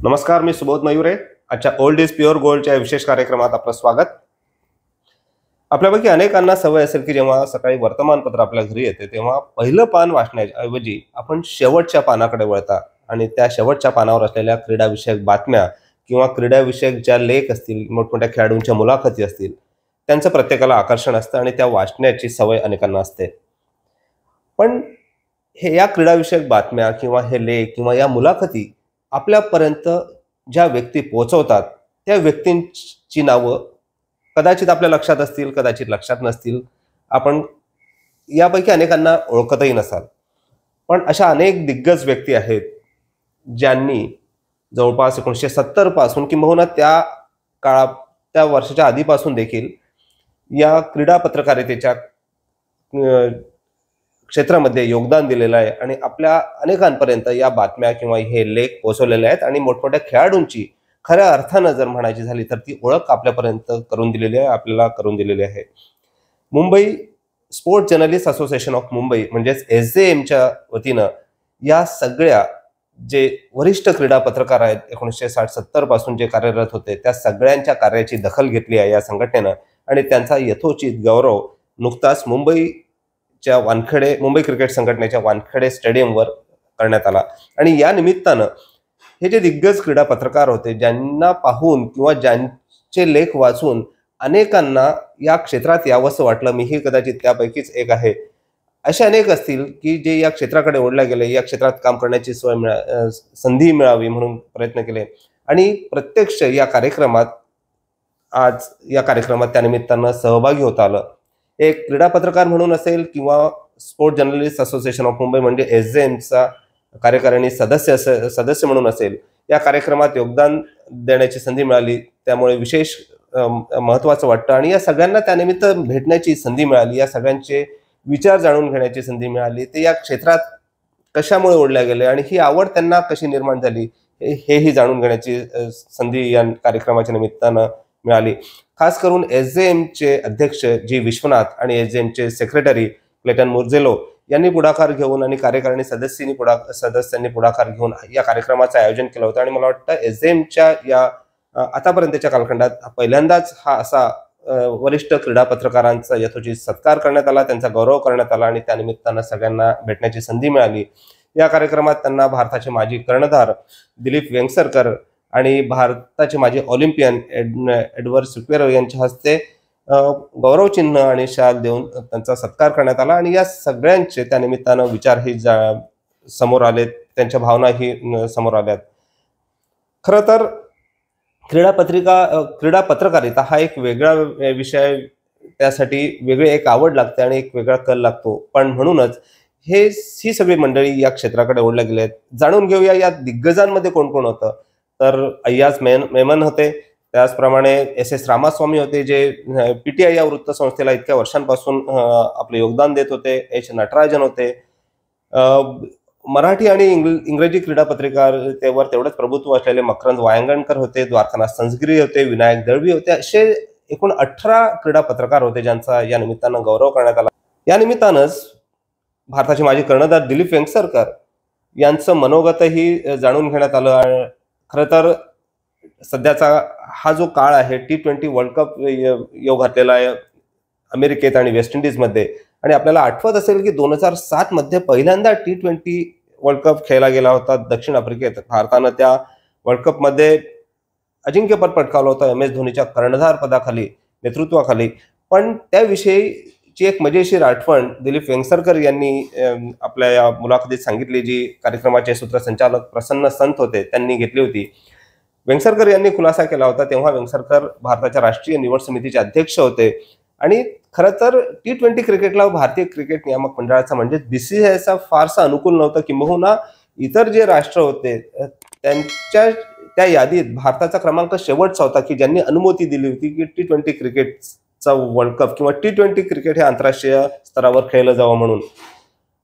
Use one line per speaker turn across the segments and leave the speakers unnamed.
नमस्कार, मी सुबोध मयुरे. आजच्या old is pure गोल्डच्या विशेष कार्यक्रमात आपलं स्वागत. आपल्यापैकी अनेकांना सवय असेल की जेव्हा सकाळी वर्तमानपत्र आपल्या घरी येते तेव्हा पहिलं पान वाचण्याऐवजी आपण शेवटच्या पानाकडे वळता आणि त्या शेवटच्या पानावर असलेल्या क्रीडाविषयक बातम्या किंवा क्रीडाविषयक ज्या लेख असतील, मोठमोठ्या खेळाडूंच्या मुलाखती असतील, त्यांचं प्रत्येकाला आकर्षण असतं आणि त्या वाचण्याची सवय अनेकांना असते. पण या क्रीडाविषयक बातम्या किंवा हे लेख किंवा या मुलाखती आपल्यापर्यंत ज्या व्यक्ती पोहोचवतात त्या व्यक्तींची नावं कदाचित आपल्या लक्षात असतील, कदाचित लक्षात नसतील. आपण यापैकी अनेकांना ओळखतही नसाल. पण अशा अनेक दिग्गज व्यक्ती आहेत ज्यांनी जवळपास 1970 पासून किंबहुना त्या वर्षाच्या आधीपासून देखील या क्रीडा पत्रकारितेच्या क्षेत्रामध्ये योगदान दिलेलं आहे आणि आपल्या अनेकांपर्यंत या बातम्या किंवा हे लेख पोहोचवलेले आहेत आणि मोठमोठ्या खेळाडूंची खऱ्या अर्थानं जर म्हणायची झाली तर ती ओळख आपल्यापर्यंत करून दिलेली आहे, आपल्याला करून दिलेली आहे. Mumbai sports journalist association of Mumbai म्हणजेच SJMच्या वतीनं या सगळ्या जे वरिष्ठ क्रीडा पत्रकार आहेत 1960-70 पासून जे कार्यरत होते त्या सगळ्यांच्या कार्याची दखल घेतली आहे या संघटनेनं आणि त्यांचा यथोचित गौरव नुकताच मुंबई क्रिकेट संघटनेच्या वानखेडे स्टेडियमवर करण्यात आला. आणि या निमित्तानं हे जे दिग्गज क्रीडा पत्रकार होते ज्यांना पाहून किंवा ज्यांचे लेख वाचून अनेकांना या क्षेत्रात यावंसं वाटलं, मीही कदाचित त्यापैकीच एक आहे, असे अनेक असतील की जे या क्षेत्राकडे ओढल्या गेले, या क्षेत्रात काम करण्याची संधी मिळावी म्हणून प्रयत्न केले आणि प्रत्यक्ष या कार्यक्रमात त्या निमित्तानं सहभागी होता आलं. एक क्रीडा पत्रकार म्हणून असेल किंवा sport journalist association of Mumbai म्हणजे SJMचा कार्यकारिणी सदस्य म्हणून असेल, या कार्यक्रमात योगदान देण्याची संधी मिळाली, त्यामुळे विशेष महत्त्वाचं वाटतं. आणि या सगळ्यांना त्यानिमित्त भेटण्याची संधी मिळाली, या सगळ्यांचे विचार जाणून घेण्याची संधी मिळाली, ते या क्षेत्रात कशामुळे ओढल्या गेले आणि ही आवड त्यांना कशी निर्माण झाली हेही जाणून घेण्याची संधी या कार्यक्रमाच्या निमित्तानं मिळाली. खास करून SJMचे अध्यक्ष जी विश्वनाथ आणि SJMचे सेक्रेटरी क्लेटन मुर्झेलो यांनी पुढाकार घेऊन आणि कार्यकारिणी सदस्यांनी पुढाकार घेऊन या कार्यक्रमाचं आयोजन केलं होतं. आणि मला वाटतं SJMच्या या आतापर्यंतच्या कालखंडात पहिल्यांदाच हा असा वरिष्ठ क्रीडा पत्रकारांचा यथोचित सत्कार करण्यात आला, त्यांचा गौरव करण्यात आला आणि त्यानिमित्तानं सगळ्यांना भेटण्याची संधी मिळाली. या कार्यक्रमात त्यांना भारताचे माजी कर्णधार दिलीप वेंगसरकर आणि भारताचे माजी ऑलिम्पियन एडवर्ड सुक्वेरो यांच्या हस्ते गौरवचिन्ह आणि शाल देऊन त्यांचा सत्कार करण्यात आला. आणि या सगळ्यांचे त्या निमित्तानं विचारही समोर आले, त्यांच्या भावनाही समोर आल्यात. खरं तर क्रीडा पत्रकारिता हा एक वेगळा विषय, त्यासाठी वेगळी एक आवड लागते आणि एक वेगळा कल लागतो. पण म्हणूनच ही सगळी मंडळी या क्षेत्राकडे ओढल्या गेले आहेत. जाणून घेऊया या दिग्गजांमध्ये कोण कोण होतं. तर अय्याज मेमन होते, त्याचप्रमाणे SS रामास्वामी होते जे PTI या वृत्तसंस्थेला इतक्या वर्षांपासून आपले योगदान देत होते. H नटराजन होते. मराठी आणि इंग्रजी क्रीडा पत्रकारितेवर तेवढंच प्रभुत्व असलेले मकरंद वायंगणकर होते, द्वारकानाथ संसगिरी होते, विनायक दळवी होते. असे एकूण 18 क्रीडा पत्रकार होते ज्यांचा या निमित्तानं गौरव करण्यात आला. या निमित्तानंच भारताचे माजी कर्णधार दिलीप वेंगसरकर यांचं मनोगतही जाणून घेण्यात आलं. खरं तर सध्याचा हा जो काळ आहे T20 वर्ल्ड कप येऊ घातलेला आहे अमेरिकेत आणि वेस्ट इंडिजमध्ये. आणि आपल्याला आठवत असेल की 2007 मध्ये पहिल्यांदा T20 वर्ल्ड कप खेळला गेला होता दक्षिण आफ्रिकेत. भारतानं त्या वर्ल्ड कपमध्ये अजिंक्यपद पटकावलं होतं MS धोनीच्या कर्णधार पदाखाली, नेतृत्वाखाली. पण त्याविषयीची एक मजेशीर आठवण दिलीप वेंगसरकर यांनी आपल्या या मुलाखतीत सांगितली, जी कार्यक्रमाचे सूत्रसंचालक प्रसन्न संत होते त्यांनी घेतली होती. वेंगसरकर यांनी खुलासा केला होता. तेव्हा वेंगसरकर भारताच्या राष्ट्रीय निवड समितीचे अध्यक्ष होते आणि खरं तर T20 क्रिकेटला भारतीय क्रिकेट नियामक मंडळाचा म्हणजे BCCIचा फारसा अनुकूल नव्हतं, किंबहुना इतर जे राष्ट्र होते त्यांच्या त्या यादीत भारताचा क्रमांक शेवटचा होता की ज्यांनी अनुमती दिली होती की T20 क्रिकेटचा वर्ल्ड कप किंवा T20 क्रिकेट हे आंतरराष्ट्रीय स्तरावर खेळलं जावं म्हणून.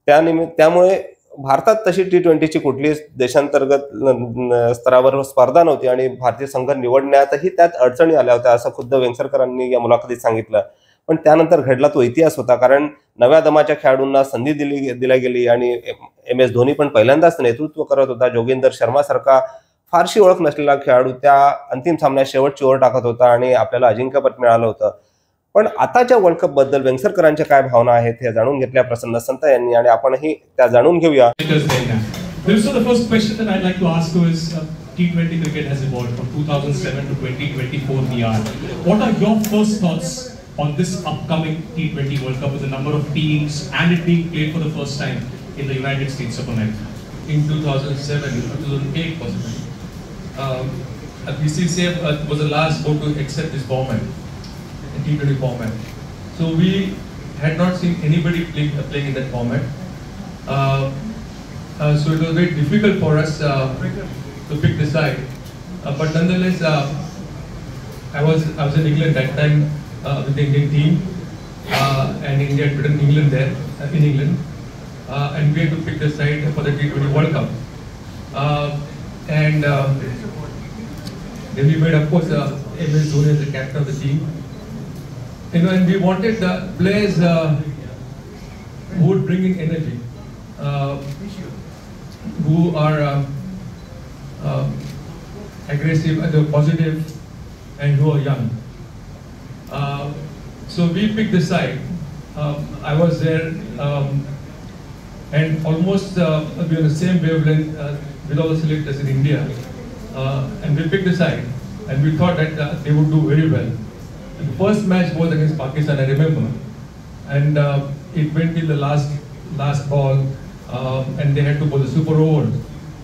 त्यामुळे भारतात तशी T20ची कुठलीच देशांतर्गत स्तरावर स्पर्धा नव्हती आणि भारतीय संघ निवडण्यातही त्यात अडचणी आल्या होत्या असं खुद्द वेंगसरकरांनी या मुलाखतीत सांगितलं. पण त्यानंतर घडला तो इतिहास होता, कारण नव्या दमाच्या खेळाडूंना संधी दिल्या गेली आणि MS धोनी पण पहिल्यांदाच नेतृत्व करत होता. जोगिंदर शर्मा सारखा फारशी ओळख नसलेला खेळाडू त्या अंतिम सामन्यात शेवटची ओव्हर टाकत होता आणि आपल्याला अजिंक्यपद मिळालं होतं. पण आताच्या वर्ल्ड कप बद्दल वेंगसरकरांच्या काय भावना आहेत हे जाणून घेतल्या प्रसन्न संत यांनी आणि आपणही त्या जाणून घेऊया.
So the first question that I'd like to ask you is T20 cricket has evolved from 2007 to 2024 we are. What are your first thoughts on this upcoming T20 World Cup with the number of teams and it being played for the first time in the United States of America?
In 2007, 2008 possibly. BCCI was the last board to accept this format, the T20 format. So we had not seen anybody playing in that format. So it was very difficult for us to pick the side. But nonetheless, I was in England that time with the Indian team, and India had beaten England there in England, and we had to pick the side for the T20 World Cup. And then we made, of course, MS Dhoni as the captain of the team. And we wanted the players who would bring in energy, who are aggressive, positive, and who are young. So we picked the side. I was there, and almost we were on the same wavelength with all the selectors in India, and we picked the side, and we thought that they would do very well. The first match was against Pakistan, I remember, and it went till the last ball, and they had to bowl the super over,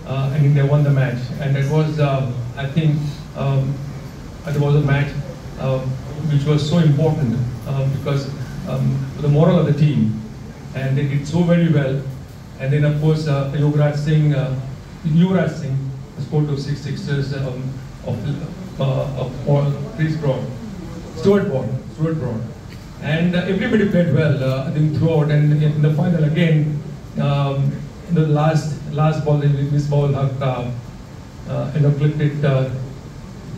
and India won the match. And it was, I think, it was a match which was so important because the moral of the team, and they did so very well. And then, of course, Yuvraj Singh scored those 6 sixes of Chris Broad, Stuart Broad, and everybody played well. I think throughout, and in the final again, the last ball, this ball, clipped it to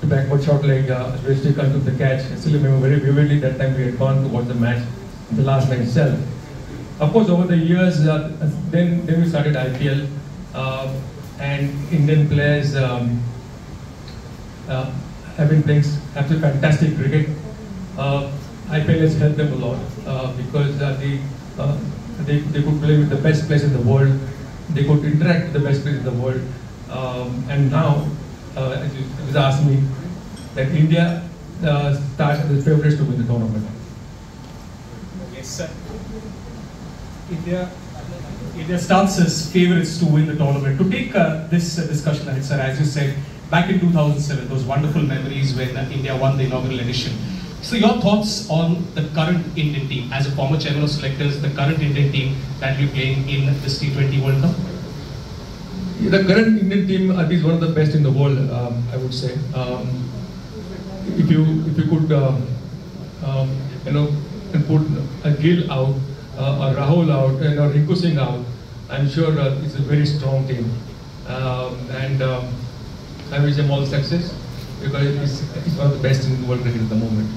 backward short leg. Rishikant took the catch. I still remember very vividly that time we had gone to watch the match, the last night itself. Of course, over the years, then we started IPL, and Indian players have been playing absolutely fantastic cricket. IPL has helped them a lot because they could play with the best players in the world. They could interact with the best players in the world. And now, as you asked me, that India starts as the favorites to win the tournament.
Yes, sir. India starts as favorites to win the tournament. To take this discussion ahead, sir, as you said, back in 2007, those wonderful memories when India won the inaugural edition. So your thoughts on the current Indian team, as a former chairman of selectors, the current Indian team that will be playing in this T20 World Cup?
The current Indian team is one of the best in the world, I would say. If you could, put a Gill out, or Rahul out, or Rinku Singh out, I'm sure it's a very strong team. And I wish them all success because it's one of the best in the world cricket at the moment.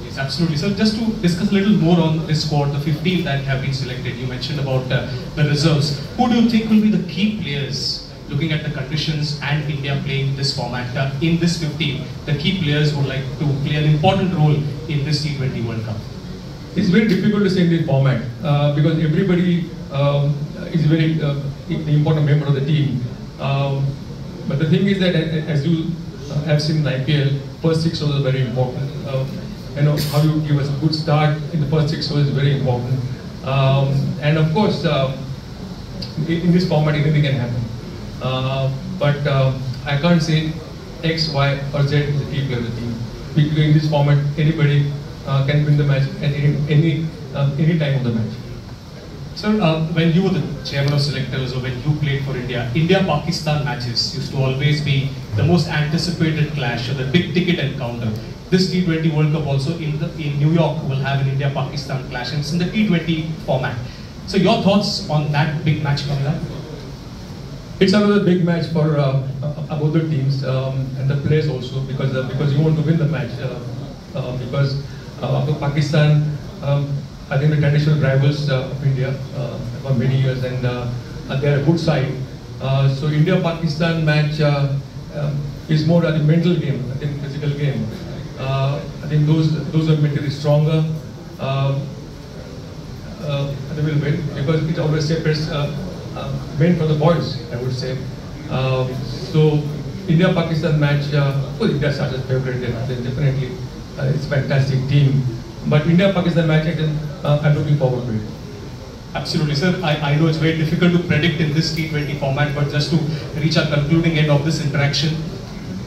Yes, absolutely. So just to discuss a little more on this squad, the 15 that have been selected, you mentioned about the reserves. Who do you think will be the key players, looking at the conditions and India playing this format? In this 15, the key players would like to play an important role in this T20 World Cup.
It's very difficult to say in this format because everybody is very important member of the team. But the thing is that, as you have seen in IPL, first 6 overs are very important. How you give us a good start in the first 6 overs is very important. And of course, in this format, anything can happen. But I can't say X, Y, or Z is the key player of the team. Because in this format, anybody can win the match at any time of the match.
Sir, when you were the chairman of selectors, or when you played for India-Pakistan matches used to always be the most anticipated clash or the big ticket encounter. This T20 World Cup also in New York will have an India-Pakistan clash, and it's in the T20 format. So your thoughts on that big match coming up?
It's another big match for both the teams and the players also because you want to win the match because Pakistan, I think the traditional rivals of India for many years, and they are a good side. So India-Pakistan match is more a mental game than physical game. I think those are mentally stronger. They will win because it always separates men from the boys, I would say. So India-Pakistan match, of course India starts as favorite, then definitely it's a fantastic team. But India-Pakistan match, I'm looking forward to it.
Absolutely, sir. I know it's very difficult to predict in this T20 format, but just to reach our concluding end of this interaction,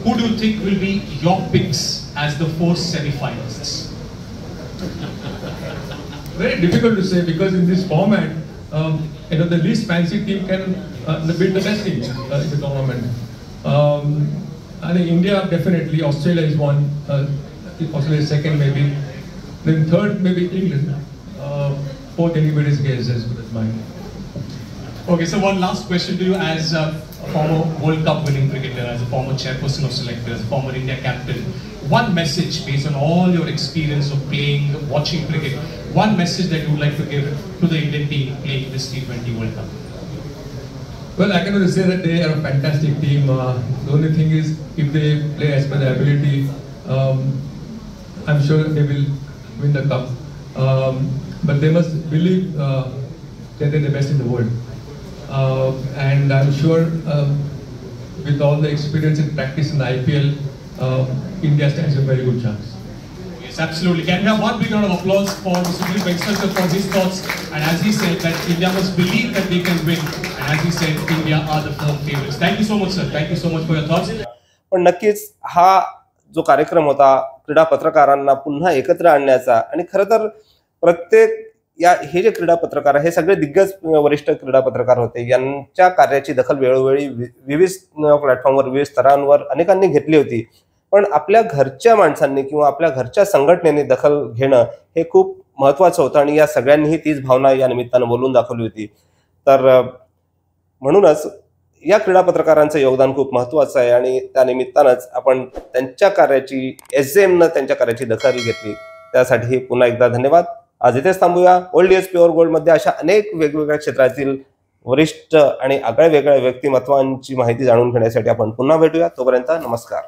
who do you think will be your picks as the 4 semi-finalists?
Very difficult to say because in this format, the least fancy team can beat the best team in the tournament. I think India definitely, Australia is one, Australia is second maybe, then third maybe England. Fourth anybody's guess as good as mine.
Okay, so one last question to you as a former World Cup winning cricketer, as a former chairperson of selectors, former India captain. One message based on all your experience of playing, watching cricket, one message that you would like to give to the Indian team playing this T20 World Cup.
Well, I can only say that they are a fantastic team. The only thing is, if they play as per their ability, I'm sure they will win the cup. But they must believe that they're the best in the world. And I'm sure with all the experience and practice in the IPL, India stands a very good chance.
Yes, absolutely. Can we have one big round of applause for Mr. Dilip Venkateswar for his thoughts? And as he said, that India must believe that they can win. And as he said, India are the firm favorites. Thank you so much, sir. Thank you so much for your thoughts.
पण नक्कीच हा जो कार्यक्रम होता क्रीडा पत्रकारांना पुन्हा एकत्र आणण्याचा, आणि खरं तर प्रत्येक हे जे क्रीडा पत्रकार हे सगळे दिग्गज वरिष्ठ क्रीडा पत्रकार होते, यांच्या कार्याची दखल वेळोवेळी विविध प्लॅटफॉर्मवर विविध स्तरांवर अनेकांनी घेतली होती. पण आपल्या घरच्या माणसांनी किंवा आपल्या घरच्या संघटनेने दखल घेणं हे खूप महत्त्वाचं होतं, आणि या सगळ्यांनीही तीच भावना या निमित्तानं बोलून दाखवली होती. तर म्हणूनच या क्रीडा पत्रकारांचं योगदान खूप महत्त्वाचं आहे, आणि त्या निमित्तानंच आपण त्यांच्या कार्याची SJMनं त्यांच्या कार्याची दखल घेतली, त्यासाठी पुन्हा एकदा धन्यवाद. आज इथेच थांबूया. ओल्ड इज प्युअर गोल्ड मध्ये अशा अनेक वेगवेगळ्या क्षेत्रातील वरिष्ठ आणि आगळ्या वेगळ्या व्यक्तिमत्वांची माहिती जाणून घेण्यासाठी आपण पुन्हा भेटूया. तोपर्यंत नमस्कार.